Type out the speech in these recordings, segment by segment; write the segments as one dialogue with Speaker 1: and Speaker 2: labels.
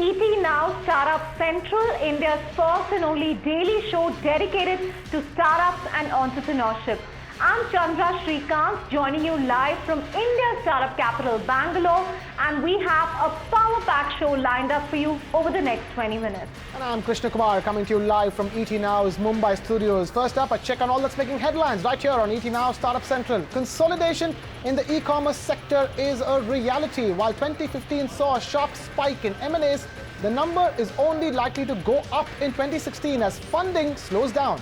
Speaker 1: ET Now Startup Central, India's first and only daily show dedicated to startups and entrepreneurship. I'm Chandra Srikanth, joining you live from India's startup capital, Bangalore, and we have a power-packed show lined up for you over the next 20 minutes.
Speaker 2: And I'm Krishna Kumar, coming to you live from ET Now's Mumbai studios. First up, a check on all that's making headlines right here on ET Now Startup Central. Consolidation in the e-commerce sector is a reality. While 2015 saw a sharp spike in M&As, the number is only likely to go up in 2016 as funding slows down.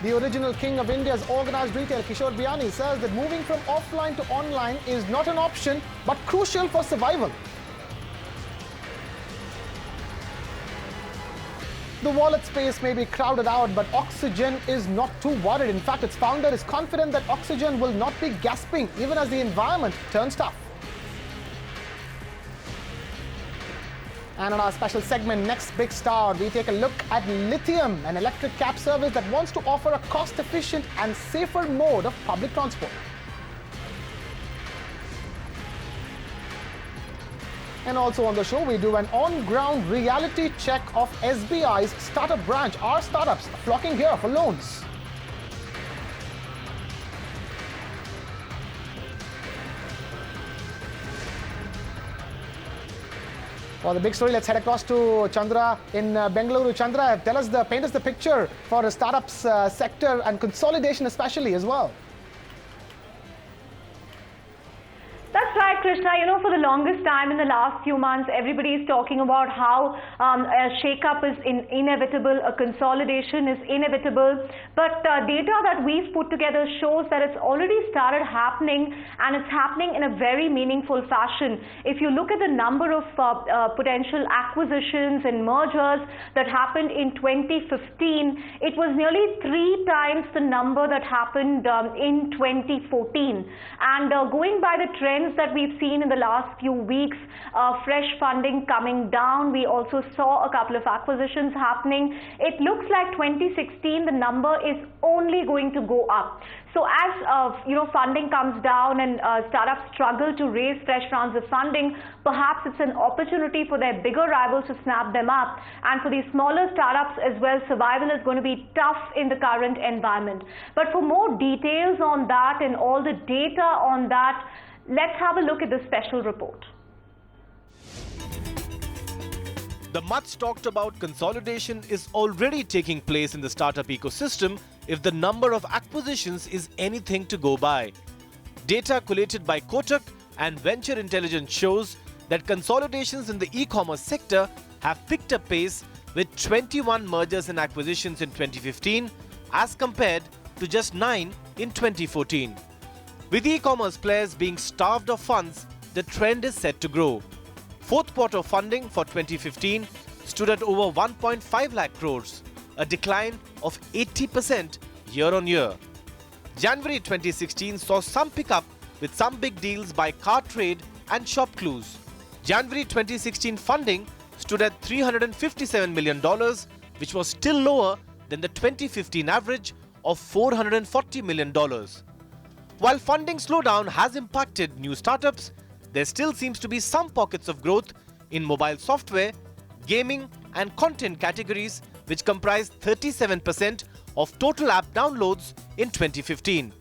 Speaker 2: The original king of India's organized retail, Kishore Biyani, says that moving from offline to online is not an option, but crucial for survival. The wallet space may be crowded out, but Oxygen is not too worried. In fact, its founder is confident that Oxygen will not be gasping even as the environment turns tough. And on our special segment, Next Big Star, we take a look at Lithium, an electric cab service that wants to offer a cost-efficient and safer mode of public transport. And also on the show, we do an on-ground reality check of SBI's startup branch. Our startups are flocking here for loans. For the big story, let's head across to Chandra in Bengaluru. Chandra, paint us the picture for the startups sector and consolidation especially as well.
Speaker 1: That's right, Krishna. You know, for the longest time in the last few months, everybody is talking about how a shake-up is inevitable, a consolidation is inevitable. But data that we've put together shows that it's already started happening, and it's happening in a very meaningful fashion. If you look at the number of potential acquisitions and mergers that happened in 2015, it was nearly 3 times the number that happened in 2014. And going by the trend that we've seen in the last few weeks, fresh funding coming down. We also saw a couple of acquisitions happening. It looks like 2016, the number is only going to go up. So as funding comes down and startups struggle to raise fresh rounds of funding, perhaps it's an opportunity for their bigger rivals to snap them up. And for these smaller startups as well, survival is going to be tough in the current environment. But for more details on that and all the data on that, let's have a look at this special report.
Speaker 3: The much talked about consolidation is already taking place in the startup ecosystem if the number of acquisitions is anything to go by. Data collated by Kotak and Venture Intelligence shows that consolidations in the e-commerce sector have picked up pace with 21 mergers and acquisitions in 2015 as compared to just 9 in 2014. With e-commerce players being starved of funds, the trend is set to grow. Fourth quarter funding for 2015 stood at over 1.5 lakh crores, a decline of 80% year-on-year. January 2016 saw some pickup with some big deals by Cartrade and ShopClues. January 2016 funding stood at $357 million, which was still lower than the 2015 average of $440 million. While funding slowdown has impacted new startups, there still seems to be some pockets of growth in mobile software, gaming and content categories, which comprised 37% of total app downloads in 2015.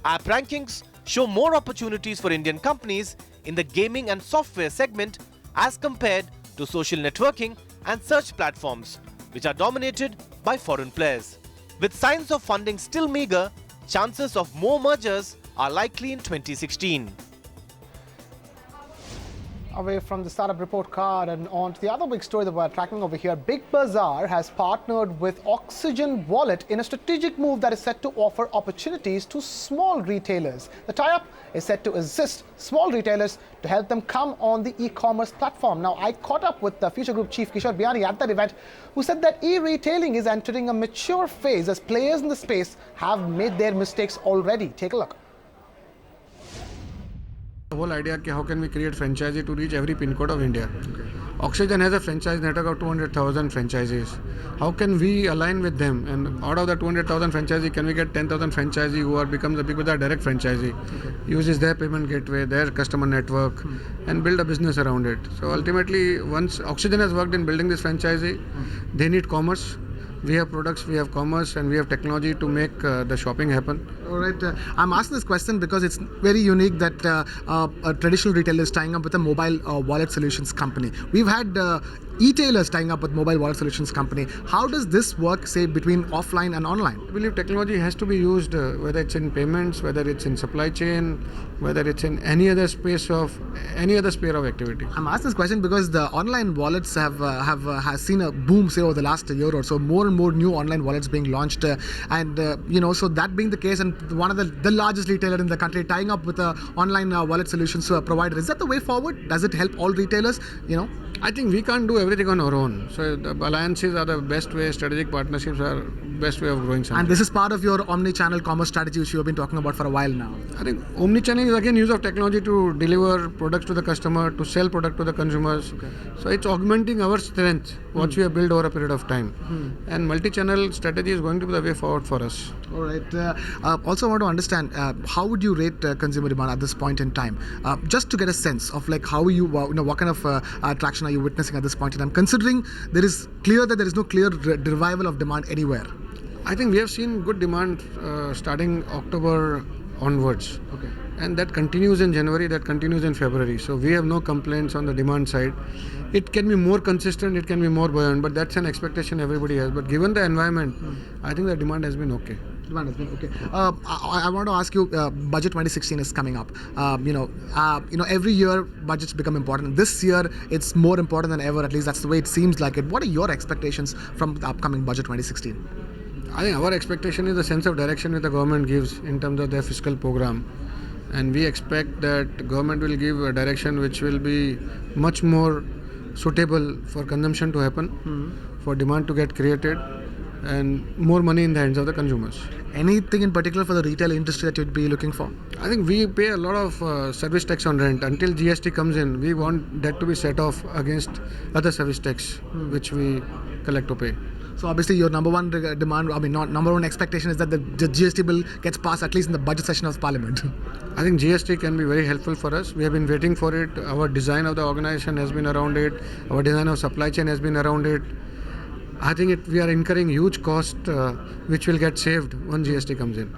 Speaker 3: App rankings show more opportunities for Indian companies in the gaming and software segment as compared to social networking and search platforms, which are dominated by foreign players. With signs of funding still meager, chances of more mergers are likely in 2016.
Speaker 2: Away from the startup report card and on to the other big story that we're tracking over here. Big Bazaar has partnered with Oxygen Wallet in a strategic move that is set to offer opportunities to small retailers. The tie-up is set to assist small retailers to help them come on the e-commerce platform. Now, I caught up with the Future Group Chief Kishore Biyani at that event, who said that e-retailing is entering a mature phase as players in the space have made their mistakes already. Take a look.
Speaker 4: The whole idea how can we create franchisee to reach every pin code of India. Oxygen has a franchise network of 200,000 franchisees. How can we align with them? And out of the 200,000 franchisee, can we get 10,000 franchisee who are becomes a Big Bazaar direct franchisee, uses their payment gateway, their customer network, and build a business around it. So ultimately, once Oxygen has worked in building this franchisee, they need commerce. We have products, we have commerce, and we have technology to make the shopping happen.
Speaker 2: All right. I'm asking this question because it's very unique that a traditional retailer is tying up with a mobile wallet solutions company. We've had e-tailers tying up with mobile wallet solutions company. How does this work, say, between offline and online?
Speaker 4: I believe technology has to be used, whether it's in payments, whether it's in supply chain, whether it's in any other sphere of activity.
Speaker 2: I'm asking this question because the online wallets has seen a boom, say, over the last year or so. More and more new online wallets being launched, so that being the case, and one of the largest retailer in the country tying up with a online wallet solutions provider, is that the way forward? Does it help all retailers?
Speaker 4: I think we can't do everything on our own. So the alliances are the best way, strategic partnerships are best way of growing something.
Speaker 2: And this is part of your omni-channel commerce strategy, which you have been talking about for a while now.
Speaker 4: I think omni-channel is again use of technology to deliver products to the customer, to sell product to the consumers. Okay. So it's augmenting our strength, what we have built over a period of time. And multi-channel strategy is going to be the way forward for us.
Speaker 2: All right. Also, I want to understand how would you rate consumer demand at this point in time, just to get a sense of like how you, what kind of traction are you witnessing at this point in time, considering there is no clear revival of demand anywhere.
Speaker 4: I think we have seen good demand starting October onwards.
Speaker 2: Okay.
Speaker 4: And that continues in January, that continues in February. So we have no complaints on the demand side. It can be more consistent, it can be more buoyant, but that's an expectation everybody has. But given the environment, I think the demand has been okay.
Speaker 2: Okay. I want to ask you, Budget 2016 is coming up. Every year budgets become important. This year, it's more important than ever. At least that's the way it seems like it. What are your expectations from the upcoming Budget 2016?
Speaker 4: I think our expectation is the sense of direction which the government gives in terms of their fiscal program. And we expect that government will give a direction which will be much more suitable for consumption to happen, for demand to get created, and more money in the hands of the consumers.
Speaker 2: Anything in particular for the retail industry that you'd be looking for?
Speaker 4: I think we pay a lot of service tax on rent. Until GST comes in, we want that to be set off against other service tax which we collect to pay.
Speaker 2: So obviously your number one number one expectation is that the GST bill gets passed at least in the budget session of Parliament.
Speaker 4: I think GST can be very helpful for us. We have been waiting for it. Our design of the organization has been around it. Our design of supply chain has been around it. I think we are incurring huge cost which will get saved when GST comes in.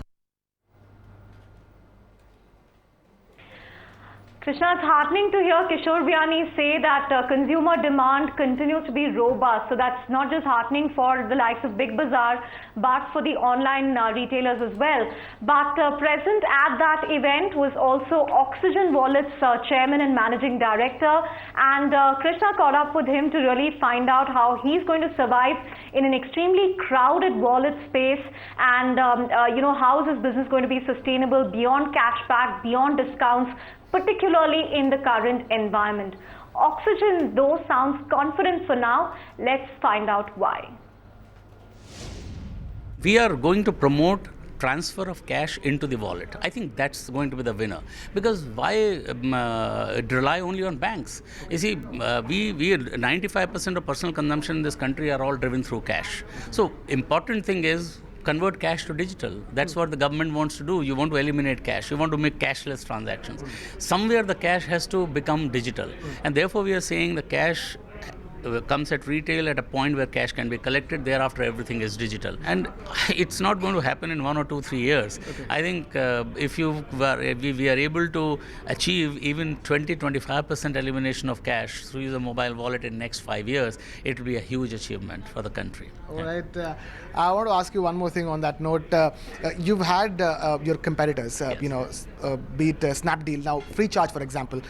Speaker 1: Krishna, it's heartening to hear Kishore Vyani say that consumer demand continues to be robust. So that's not just heartening for the likes of Big Bazaar, but for the online retailers as well. But present at that event was also Oxygen Wallet's chairman and managing director. And Krishna caught up with him to really find out how he's going to survive in an extremely crowded wallet space, and how is his business going to be sustainable beyond cashback, beyond discounts, particularly in the current environment. Oxygen, though, sounds confident for now. Let's find out why.
Speaker 5: We are going to promote transfer of cash into the wallet. I think that's going to be the winner. Because why rely only on banks? You see, we 95% of personal consumption in this country are all driven through cash. So important thing is convert cash to digital. That's what the government wants to do. You want to eliminate cash. You want to make cashless transactions. Somewhere the cash has to become digital. And therefore we are saying the cash comes at retail at a point where cash can be collected. Thereafter, everything is digital. And it's not going to happen in 1 or 2, 3 years. Okay. I think if we are able to achieve even 20-25% elimination of cash through the mobile wallet in next 5 years, it will be a huge achievement for the country.
Speaker 2: All right. I want to ask you one more thing on that note. You've had your competitors, yes. Be it Snapdeal, now Free Charge, for example,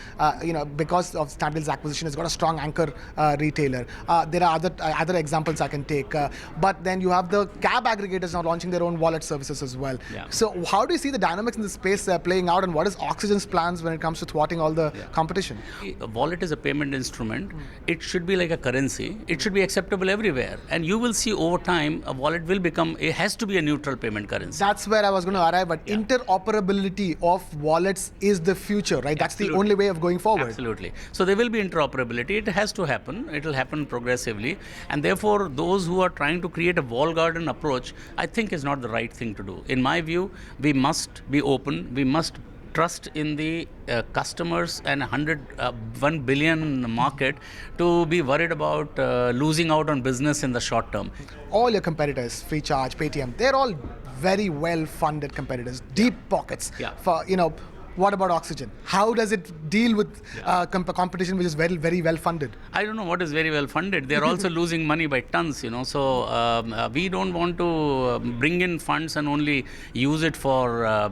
Speaker 2: because of Snapdeal's acquisition, has got a strong anchor retailer. retailer. There are other examples I can take. But then you have the cab aggregators now launching their own wallet services as well.
Speaker 5: Yeah.
Speaker 2: So how do you see the dynamics in this space playing out, and what is Oxygen's plans when it comes to thwarting all the competition?
Speaker 5: A wallet is a payment instrument. It should be like a currency. It should be acceptable everywhere. And you will see over time, a wallet will become, it has to be a neutral payment currency.
Speaker 2: That's where I was going to arrive, but interoperability of wallets is the future, right? That's the only way of going forward.
Speaker 5: Absolutely. So there will be interoperability. It has to happen. It will happen progressively. And therefore, those who are trying to create a wall garden approach, I think is not the right thing to do. In my view, we must be open. We must trust in the customers and 1 billion market to be worried about losing out on business in the short term.
Speaker 2: All your competitors, Freecharge, Paytm, they're all very well-funded competitors, deep pockets. For what about Oxygen? How does it deal with competition which is very, very well-funded?
Speaker 5: I don't know what is very well-funded. They're also losing money by tons, So we don't want to bring in funds and only use it for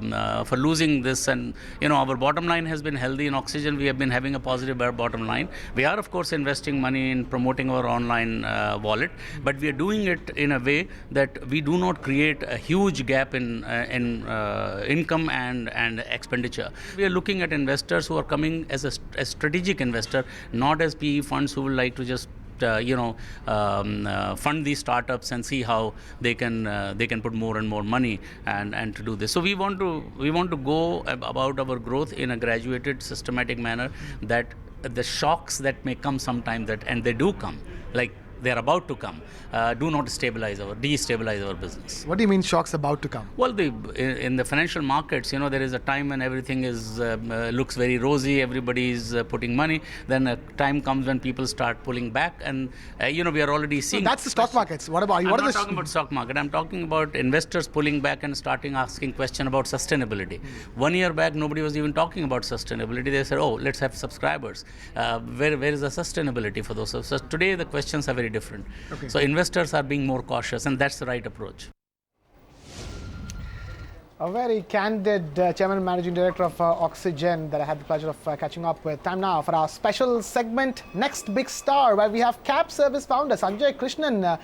Speaker 5: losing this. And, our bottom line has been healthy. In Oxygen, we have been having a positive bottom line. We are, of course, investing money in promoting our online wallet, but we are doing it in a way that we do not create a huge gap in income and expenditure. We are looking at investors who are coming as a strategic investor, not as PE funds who would like to just fund these startups and see how they can put more and more money and to do this. So we want to go about our growth in a graduated, systematic manner, that the shocks that may come sometime, and they do come, like they're about to come, do not destabilize our business.
Speaker 2: What do you mean shocks about to come?
Speaker 5: Well, in the financial markets, there is a time when everything is looks very rosy, everybody is putting money. Then a time comes when people start pulling back, and we are already seeing.
Speaker 2: So that's the stock markets. What about you?
Speaker 5: I'm not talking about stock market. I'm talking about investors pulling back and starting asking question about sustainability. 1 year back, nobody was even talking about sustainability. They said, "Oh, let's have subscribers." Where is the sustainability for those? So today the questions are very different.
Speaker 2: Okay.
Speaker 5: So investors are being more cautious, and that's the right approach.
Speaker 2: A very candid Chairman and Managing Director of Oxygen that I had the pleasure of catching up with. Time now for our special segment, Next Big Star, where we have cab service founder Sanjay Krishna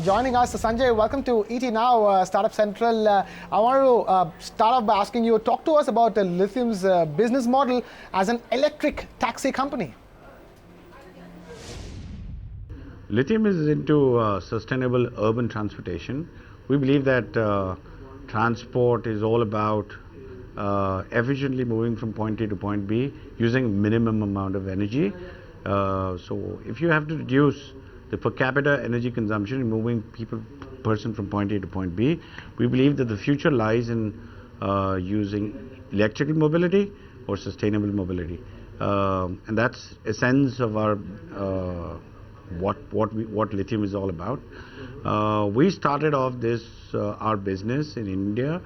Speaker 2: joining us. So Sanjay, welcome to ET Now, Startup Central. I want to start off by asking you, talk to us about Lithium's business model as an electric taxi company.
Speaker 6: Lithium is into sustainable urban transportation. We believe that transport is all about efficiently moving from point A to point B using minimum amount of energy. So if you have to reduce the per capita energy consumption in moving person from point A to point B, we believe that the future lies in using electrical mobility or sustainable mobility. And that's essence of our what Lithium is all about. We started off our business in India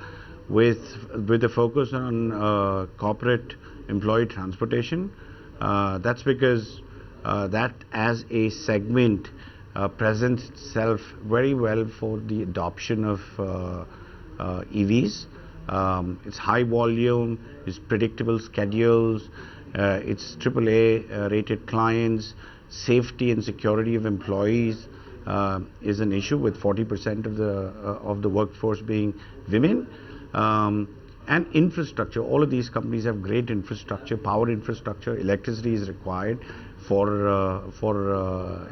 Speaker 6: with a focus on corporate employee transportation. That's because that as a segment presents itself very well for the adoption of EVs. It's high volume, it's predictable schedules, it's AAA rated clients. Safety and security of employees is an issue, with 40% of the workforce being women. And infrastructure. All of these companies have great infrastructure, power infrastructure. Electricity is required for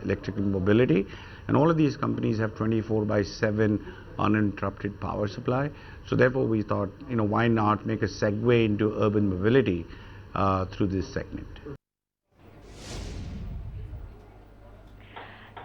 Speaker 6: electrical mobility, and all of these companies have 24/7 uninterrupted power supply. So therefore, we thought, why not make a segue into urban mobility through this segment.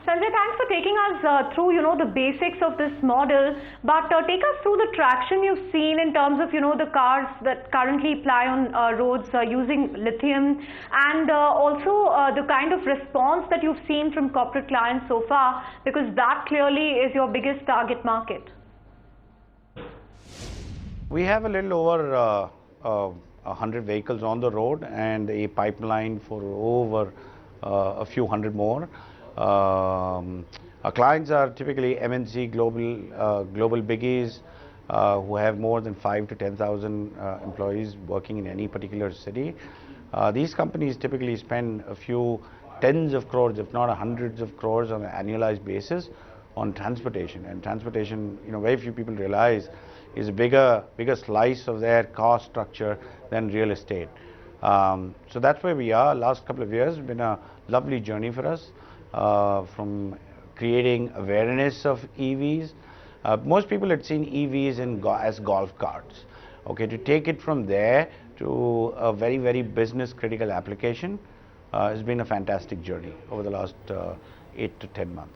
Speaker 1: Sanjay, thanks for taking us through, the basics of this model. But take us through the traction you've seen in terms of, the cars that currently ply on roads using lithium, and also the kind of response that you've seen from corporate clients so far, because that clearly is your biggest target market.
Speaker 6: We have a little over 100 vehicles on the road and a pipeline for over a few hundred more. Our clients are typically MNC global biggies who have more than 5,000 to 10,000 employees working in any particular city. These companies typically spend a few tens of crores, if not hundreds of crores on an annualized basis on transportation. And transportation, very few people realize, is a bigger slice of their cost structure than real estate. So that's where we are. Last couple of years have been a lovely journey for us, from creating awareness of EVs. Most people had seen EVs as golf carts. Okay, to take it from there to a very, very business critical application has been a fantastic journey over the last 8 to 10 months.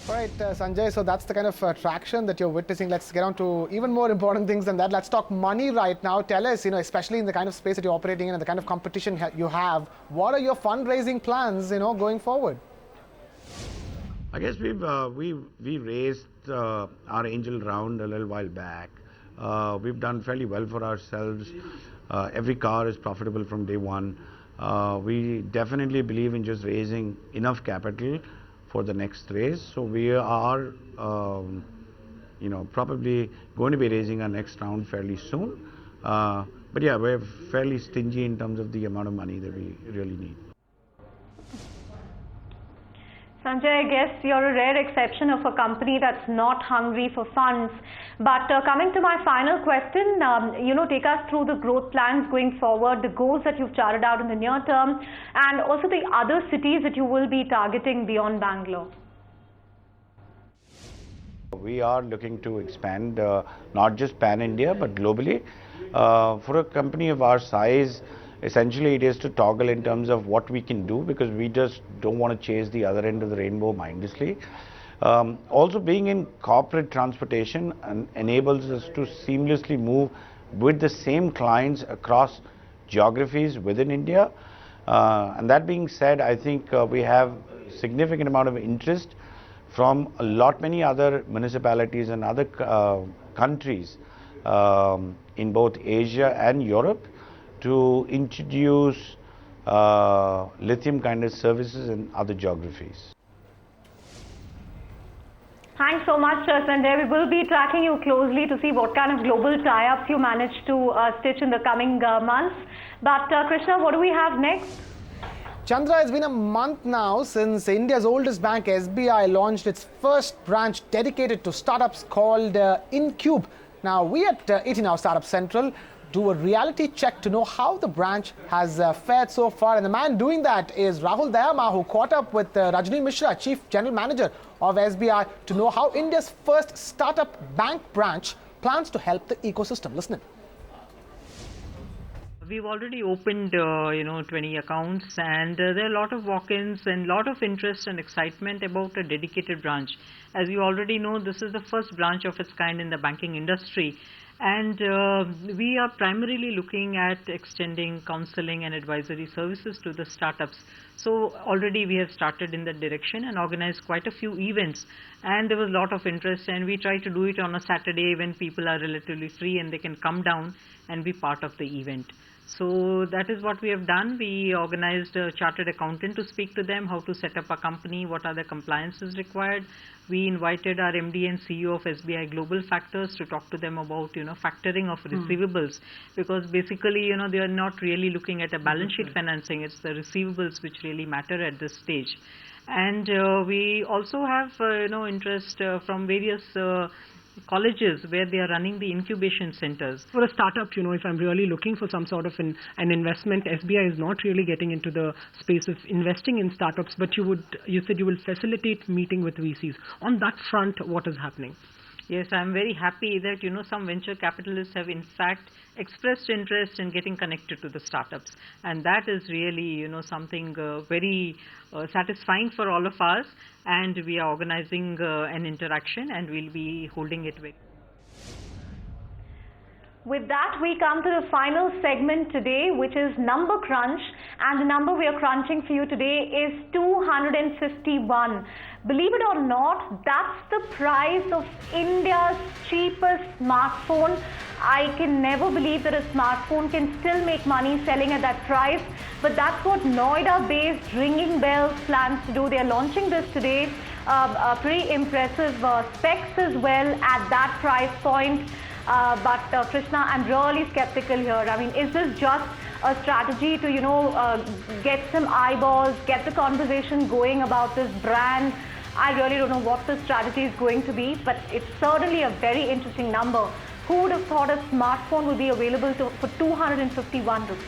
Speaker 2: All right, Sanjay, so that's the kind of traction that you're witnessing. Let's get on to even more important things than that. Let's talk money right now. Tell us, especially in the kind of space that you're operating in and the kind of competition you have, what are your fundraising plans, going forward?
Speaker 6: I guess we raised our angel round a little while back. We've done fairly well for ourselves. Every car is profitable from day one. We definitely believe in just raising enough capital for the next raise. So we are, probably going to be raising our next round fairly soon. But yeah, we're fairly stingy in terms of the amount of money that we really need.
Speaker 1: Sanjay, I guess you're a rare exception of a company that's not hungry for funds. But coming to my final question, take us through the growth plans going forward, the goals that you've charted out in the near term, and also the other cities that you will be targeting beyond Bangalore.
Speaker 6: We are looking to expand not just pan-India but globally. For a company of our size, essentially it is to toggle in terms of what we can do, because we just don't want to chase the other end of the rainbow mindlessly. Also, being in corporate transportation enables us to seamlessly move with the same clients across geographies within India. And that being said, I think we have significant amount of interest from many other municipalities and other countries in both Asia and Europe to introduce lithium kind of services in other geographies.
Speaker 1: Thanks so much, Sanjay. We will be tracking you closely to see what kind of global tie-ups you manage to stitch in the coming months. But Krishna, what do we have next?
Speaker 2: Chandra, it's been a month now since India's oldest bank, SBI, launched its first branch dedicated to startups called InCube. Now, we at 18 Hour Startup Central do a reality check to know how the branch has fared so far. And the man doing that is Rahul, who caught up with Rajni Mishra, Chief General Manager of SBI, to know how India's first startup bank branch plans to help the ecosystem. Listen in.
Speaker 7: We've already opened, 20 accounts, and there are a lot of walk-ins and a lot of interest and excitement about a dedicated branch. As you already know, this is the first branch of its kind in the banking industry. And we are primarily looking at extending counseling and advisory services to the startups. So already we have started in that direction and organized quite a few events. And there was a lot of interest, and we try to do it on a Saturday when people are relatively free and they can come down and be part of the event. So that is what we have done. We organized a chartered accountant to speak to them, how to set up a company, what are the compliances required. We invited our MD and CEO of SBI Global Factors to talk to them about, factoring of receivables, because basically, they are not really looking at a balance sheet financing. It's the receivables which really matter at this stage. And we also have, interest from various colleges where they are running the incubation centers.
Speaker 8: For a startup, if I'm really looking for some sort of an investment, SBI is not really getting into the space of investing in startups, but you said you will facilitate meeting with VCs. On that front, what is happening?
Speaker 7: Yes, I'm very happy that, some venture capitalists have in fact expressed interest in getting connected to the startups. And that is really, something very satisfying for all of us. And we are organizing an interaction, and we'll be holding it with.
Speaker 1: With that, we come to the final segment today, which is Number Crunch. And the number we are crunching for you today is 251. Believe it or not, that's the price of India's cheapest smartphone. I can never believe that a smartphone can still make money selling at that price. But that's what Noida-based Ringing Bells plans to do. They are launching this today. Pretty impressive specs as well at that price point. But Krishna, I'm really skeptical here. I mean, is this just a strategy to, get some eyeballs, get the conversation going about this brand. I really don't know what the strategy is going to be, but it's certainly a very interesting number. Who would have thought a smartphone would be available for 251 rupees?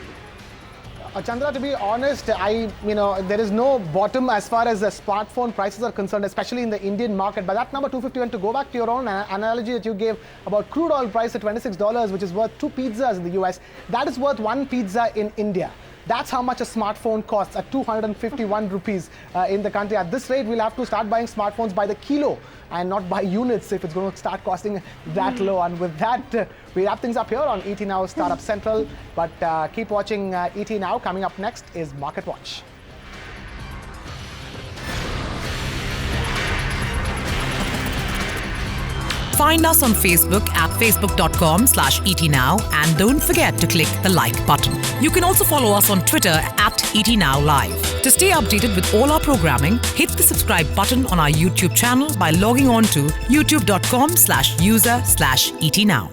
Speaker 2: Chandra, to be honest, there is no bottom as far as the smartphone prices are concerned, especially in the Indian market. But that number 251, to go back to your own analogy that you gave about crude oil price at $26, which is worth 2 pizzas in the US, that is worth 1 pizza in India. That's how much a smartphone costs, at 251 rupees in the country. At this rate, we'll have to start buying smartphones by the kilo and not by units if it's going to start costing that low. And with that, we wrap things up here on ET Now Startup Central. But keep watching ET Now. Coming up next is Market Watch.
Speaker 9: Find us on Facebook at facebook.com/ETNow and don't forget to click the like button. You can also follow us on Twitter at ETNowLive. To stay updated with all our programming, hit the subscribe button on our YouTube channel by logging on to youtube.com/user/ETNow.